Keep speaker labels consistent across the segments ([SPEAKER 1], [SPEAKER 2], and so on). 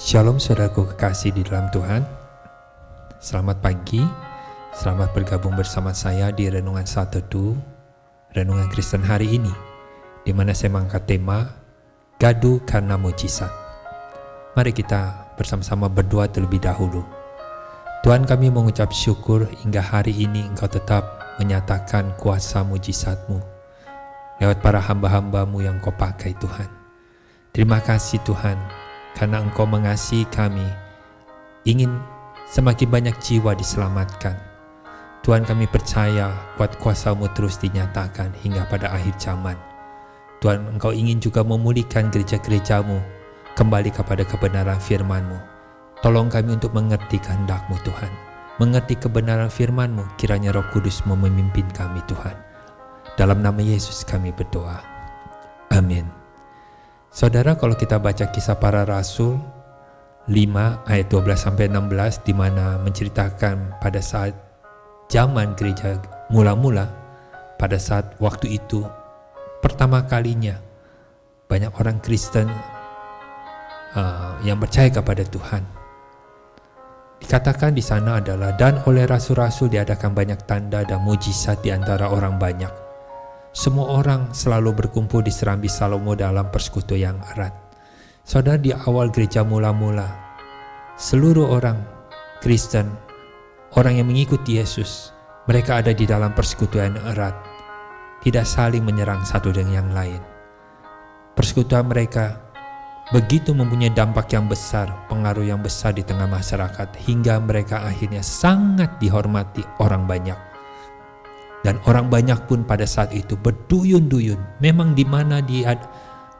[SPEAKER 1] Shalom saudaraku kekasih di dalam Tuhan. Selamat pagi, selamat bergabung bersama saya di Renungan Saat Teduh, Renungan Kristen hari ini, di mana saya mengangkat tema Gaduh karena Mujizat. Mari kita bersama-sama berdoa terlebih dahulu. Tuhan, kami mengucap syukur hingga hari ini Engkau tetap menyatakan kuasa mujizat-Mu lewat para hamba-hamba-Mu yang Kau pakai, Tuhan. Terima kasih Tuhan, karena Engkau mengasihi kami, ingin semakin banyak jiwa diselamatkan. Tuhan, kami percaya kuat kuasa-Mu terus dinyatakan hingga pada akhir zaman. Tuhan, Engkau ingin juga memulihkan gereja-gereja-Mu kembali kepada kebenaran firman-Mu. Tolong kami untuk mengerti kehendak-Mu Tuhan, mengerti kebenaran firman-Mu. Kiranya Roh Kudus memimpin kami Tuhan. Dalam nama Yesus kami berdoa, amin. Saudara, kalau kita baca Kisah Para Rasul 5 ayat 12-16, di mana menceritakan pada saat zaman gereja mula-mula, pada saat waktu itu pertama kalinya banyak orang Kristen yang percaya kepada Tuhan. Dikatakan di sana adalah, dan oleh rasul-rasul diadakan banyak tanda dan mujizat di antara orang banyak. Semua orang selalu berkumpul di serambi Salomo dalam persekutuan yang erat. Saudara, di awal gereja mula-mula, seluruh orang Kristen, orang yang mengikuti Yesus, mereka ada di dalam persekutuan yang erat, tidak saling menyerang satu dengan yang lain. Persekutuan mereka begitu mempunyai dampak yang besar, pengaruh yang besar di tengah masyarakat, hingga mereka akhirnya sangat dihormati orang banyak. Dan orang banyak pun pada saat itu berduyun-duyun. Memang di mana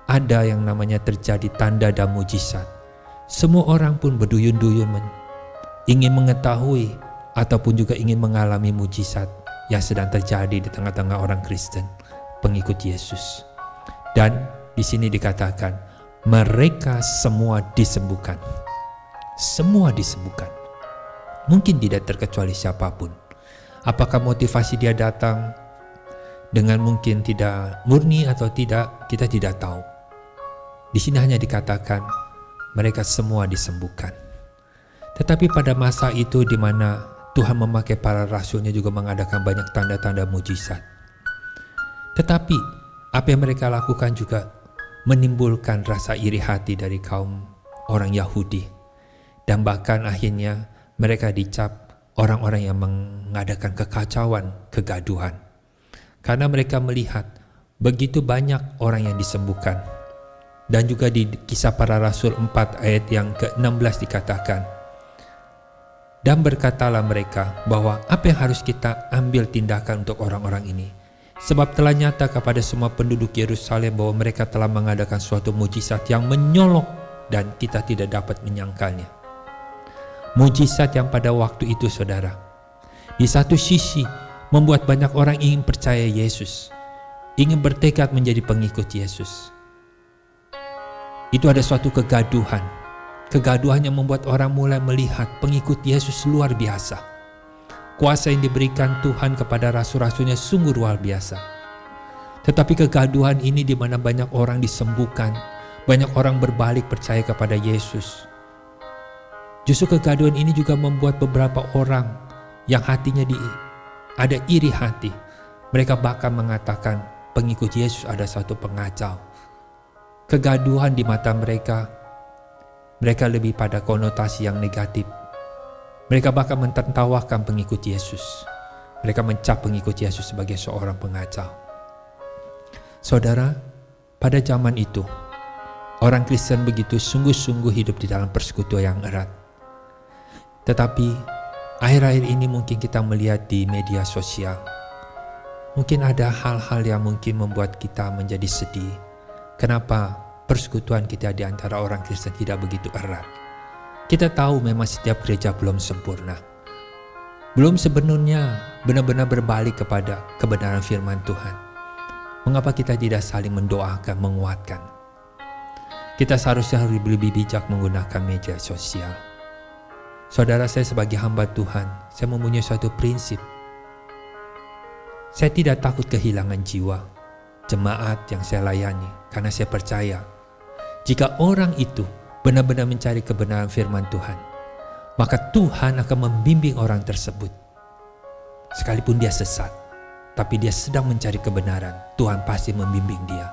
[SPEAKER 1] ada yang namanya terjadi tanda dan mujizat, semua orang pun berduyun-duyun ingin mengetahui ataupun juga ingin mengalami mujizat yang sedang terjadi di tengah-tengah orang Kristen, pengikut Yesus. Dan di sini dikatakan, mereka semua disembuhkan. Semua disembuhkan. Mungkin tidak terkecuali siapapun. Apakah motivasi dia datang dengan mungkin tidak murni atau tidak, kita tidak tahu. Di sini hanya dikatakan mereka semua disembuhkan. Tetapi pada masa itu di mana Tuhan memakai para rasulnya juga mengadakan banyak tanda-tanda mujizat. Tetapi apa yang mereka lakukan juga menimbulkan rasa iri hati dari kaum orang Yahudi. Dan bahkan akhirnya mereka dicap orang-orang yang mengadakan kekacauan, kegaduhan. Karena mereka melihat begitu banyak orang yang disembuhkan. Dan juga di Kisah Para Rasul 4 ayat yang ke-16 dikatakan, dan berkatalah mereka bahwa apa yang harus kita ambil tindakan untuk orang-orang ini. Sebab telah nyata kepada semua penduduk Yerusalem bahwa mereka telah mengadakan suatu mujizat yang menyolok dan kita tidak dapat menyangkalnya. Mujizat yang pada waktu itu, saudara, di satu sisi membuat banyak orang ingin percaya Yesus, ingin bertekad menjadi pengikut Yesus. Itu ada suatu kegaduhan. Kegaduhan yang membuat orang mulai melihat pengikut Yesus luar biasa. Kuasa yang diberikan Tuhan kepada rasul-rasulnya sungguh luar biasa. Tetapi kegaduhan ini di mana banyak orang disembuhkan, banyak orang berbalik percaya kepada Yesus. Justru kegaduhan ini juga membuat beberapa orang yang hatinya ada iri hati. Mereka bahkan mengatakan pengikut Yesus ada satu pengacau. Kegaduhan di mata mereka lebih pada konotasi yang negatif. Mereka bahkan mentertawakan pengikut Yesus. Mereka mencap pengikut Yesus sebagai seorang pengacau. Saudara, pada zaman itu, orang Kristen begitu sungguh-sungguh hidup di dalam persekutuan yang erat. Tetapi akhir-akhir ini mungkin kita melihat di media sosial, mungkin ada hal-hal yang mungkin membuat kita menjadi sedih. Kenapa persekutuan kita di antara orang Kristen tidak begitu erat? Kita tahu memang setiap gereja belum sempurna. Belum sebenarnya benar-benar berbalik kepada kebenaran firman Tuhan. Mengapa kita tidak saling mendoakan, menguatkan? Kita seharusnya lebih bijak menggunakan media sosial. Saudara, saya sebagai hamba Tuhan, saya mempunyai suatu prinsip. Saya tidak takut kehilangan jiwa jemaat yang saya layani, karena saya percaya jika orang itu benar-benar mencari kebenaran firman Tuhan, maka Tuhan akan membimbing orang tersebut. Sekalipun dia sesat, tapi dia sedang mencari kebenaran, Tuhan pasti membimbing dia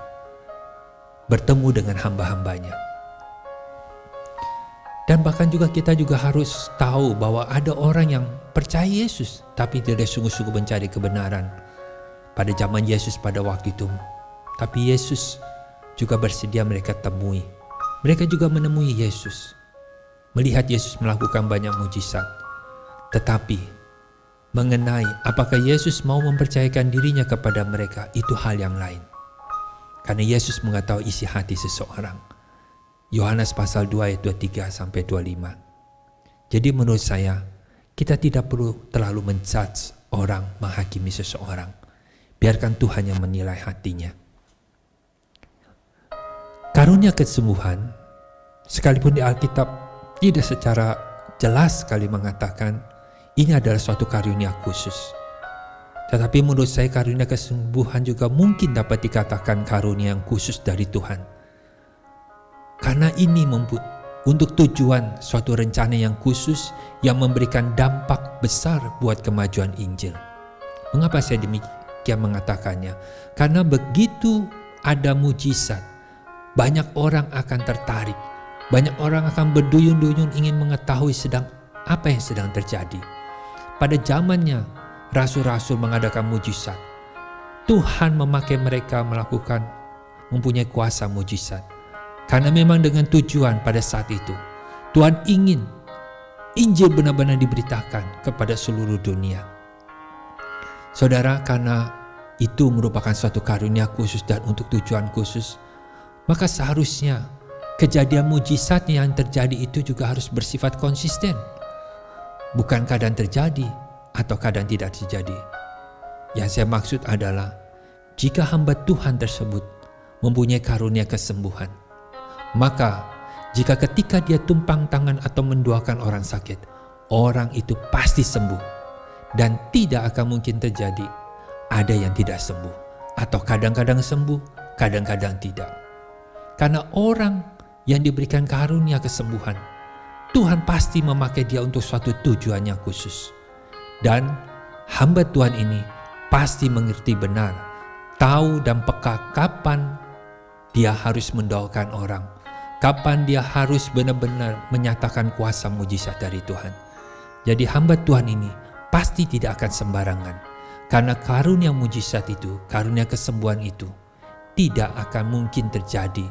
[SPEAKER 1] bertemu dengan hamba-hambanya. Dan bahkan juga kita juga harus tahu bahwa ada orang yang percaya Yesus tapi tidak sungguh-sungguh mencari kebenaran pada zaman Yesus pada waktu itu. Tapi Yesus juga bersedia mereka temui. Mereka juga menemui Yesus, melihat Yesus melakukan banyak mujizat. Tetapi mengenai apakah Yesus mau mempercayakan dirinya kepada mereka, itu hal yang lain. Karena Yesus mengetahui isi hati seseorang. Yohanes pasal 2 ayat 23 sampai 25. Jadi menurut saya, kita tidak perlu terlalu menjudge orang, menghakimi seseorang. Biarkan Tuhan yang menilai hatinya. Karunia kesembuhan, sekalipun di Alkitab tidak secara jelas sekali mengatakan ini adalah suatu karunia khusus. Tetapi menurut saya karunia kesembuhan juga mungkin dapat dikatakan karunia yang khusus dari Tuhan. Karena ini untuk tujuan suatu rencana yang khusus yang memberikan dampak besar buat kemajuan Injil. Mengapa saya demikian mengatakannya? Karena begitu ada mujizat, banyak orang akan tertarik. Banyak orang akan berduyun-duyun ingin mengetahui apa yang sedang terjadi. Pada zamannya, rasul-rasul mengadakan mujizat. Tuhan memakai mereka mempunyai kuasa mujizat. Karena memang dengan tujuan pada saat itu, Tuhan ingin Injil benar-benar diberitakan kepada seluruh dunia. Saudara, karena itu merupakan suatu karunia khusus dan untuk tujuan khusus, maka seharusnya kejadian mujizat yang terjadi itu juga harus bersifat konsisten. Bukan kadang terjadi atau kadang tidak terjadi. Yang saya maksud adalah jika hamba Tuhan tersebut mempunyai karunia kesembuhan, maka jika ketika dia tumpang tangan atau mendoakan orang sakit, orang itu pasti sembuh. Dan tidak akan mungkin terjadi ada yang tidak sembuh. Atau kadang-kadang sembuh, kadang-kadang tidak. Karena orang yang diberikan karunia kesembuhan, Tuhan pasti memakai dia untuk suatu tujuan yang khusus. Dan hamba Tuhan ini pasti mengerti benar, tahu dan peka kapan dia harus mendoakan orang, kapan dia harus benar-benar menyatakan kuasa mujizat dari Tuhan. Jadi hamba Tuhan ini pasti tidak akan sembarangan, karena karunia mujizat itu, karunia kesembuhan itu tidak akan mungkin terjadi.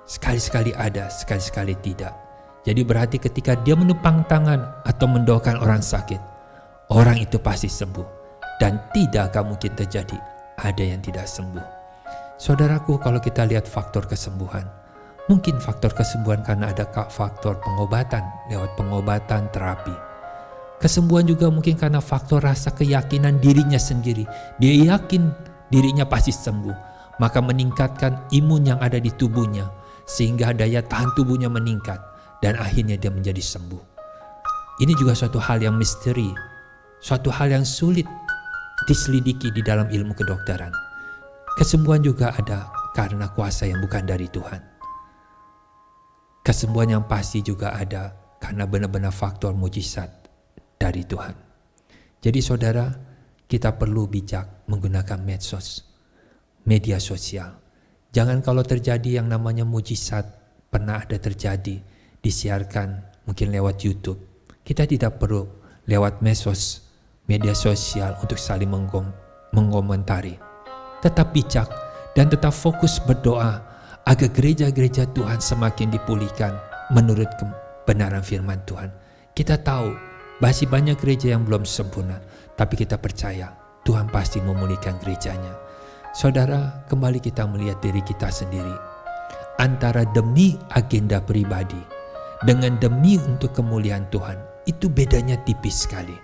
[SPEAKER 1] Sekali-sekali ada, sekali-sekali tidak. Jadi berarti ketika dia menumpang tangan atau mendoakan orang sakit, orang itu pasti sembuh. Dan tidak akan mungkin terjadi ada yang tidak sembuh. Saudaraku, kalau kita lihat faktor kesembuhan, mungkin faktor kesembuhan karena ada faktor pengobatan, lewat pengobatan terapi. Kesembuhan juga mungkin karena faktor rasa keyakinan dirinya sendiri. Dia yakin dirinya pasti sembuh, maka meningkatkan imun yang ada di tubuhnya, sehingga daya tahan tubuhnya meningkat, dan akhirnya dia menjadi sembuh. Ini juga suatu hal yang misteri, suatu hal yang sulit diselidiki di dalam ilmu kedokteran. Kesembuhan juga ada karena kuasa yang bukan dari Tuhan. Kesembuhan yang pasti juga ada karena benar-benar faktor mujizat dari Tuhan. Jadi saudara, kita perlu bijak menggunakan medsos, media sosial. Jangan kalau terjadi yang namanya mujizat, pernah ada terjadi, disiarkan mungkin lewat YouTube. Kita tidak perlu lewat medsos, media sosial untuk saling mengomentari. Tetap bijak dan tetap fokus berdoa agar gereja-gereja Tuhan semakin dipulihkan menurut kebenaran firman Tuhan. Kita tahu masih banyak gereja yang belum sempurna, tapi kita percaya Tuhan pasti memulihkan gerejanya. Saudara, kembali kita melihat diri kita sendiri. Antara demi agenda pribadi dengan demi untuk kemuliaan Tuhan, itu bedanya tipis sekali.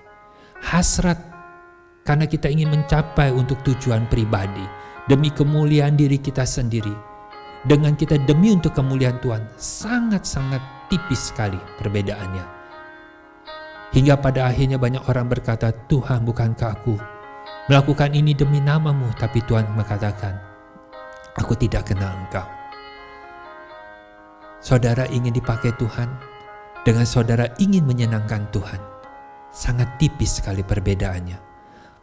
[SPEAKER 1] Hasrat karena kita ingin mencapai untuk tujuan pribadi, demi kemuliaan diri kita sendiri, dengan kita demi untuk kemuliaan Tuhan, sangat-sangat tipis sekali perbedaannya. Hingga pada akhirnya banyak orang berkata, Tuhan, bukankah aku melakukan ini demi nama-Mu? Tapi Tuhan mengatakan, aku tidak kenal engkau. saudara ingin dipakai Tuhan, dengan saudara ingin menyenangkan Tuhan, sangat tipis sekali perbedaannya.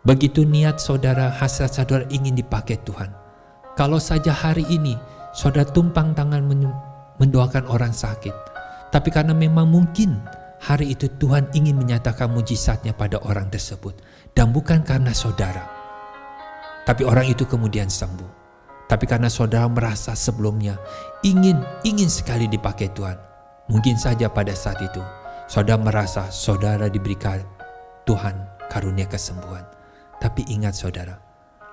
[SPEAKER 1] Begitu niat saudara, hasrat saudara ingin dipakai Tuhan. Kalau saja hari ini saudara tumpang tangan mendoakan orang sakit, tapi karena memang mungkin hari itu Tuhan ingin menyatakan mujizatnya pada orang tersebut, dan bukan karena saudara, tapi orang itu kemudian sembuh. Tapi karena saudara merasa sebelumnya ingin sekali dipakai Tuhan, mungkin saja pada saat itu saudara merasa saudara diberikan Tuhan karunia kesembuhan. Tapi ingat saudara,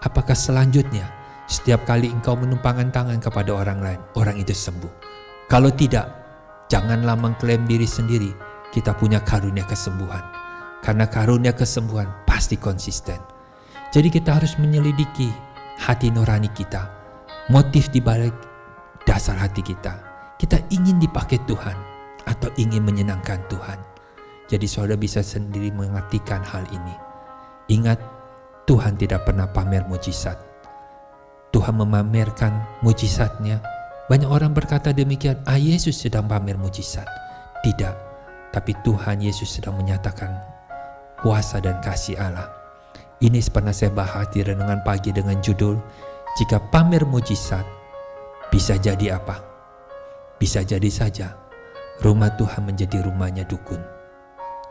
[SPEAKER 1] apakah selanjutnya setiap kali engkau menumpangkan tangan kepada orang lain, orang itu sembuh? Kalau tidak, janganlah mengklaim diri sendiri kita punya karunia kesembuhan, karena karunia kesembuhan pasti konsisten. Jadi kita harus menyelidiki hati nurani kita, motif di balik dasar hati kita. Kita ingin dipakai Tuhan atau ingin menyenangkan Tuhan? Jadi saudara bisa sendiri mengartikan hal ini. Ingat, Tuhan tidak pernah pamer mujizat. Tuhan memamerkan mujizatnya. Banyak orang berkata demikian, Yesus sedang pamer mujizat. Tidak, tapi Tuhan Yesus sedang menyatakan kuasa dan kasih Allah. Ini pernah saya bahas di renungan pagi dengan judul, jika pamer mujizat, bisa jadi apa? Bisa jadi saja rumah Tuhan menjadi rumahnya dukun.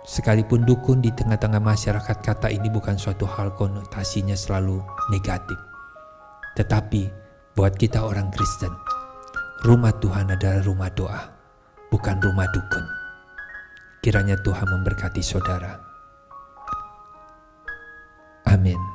[SPEAKER 1] Sekalipun dukun di tengah-tengah masyarakat, kata ini bukan suatu hal konotasinya selalu negatif. Tetapi buat kita orang Kristen, rumah Tuhan adalah rumah doa, bukan rumah dukun. Kiranya Tuhan memberkati saudara. Amin.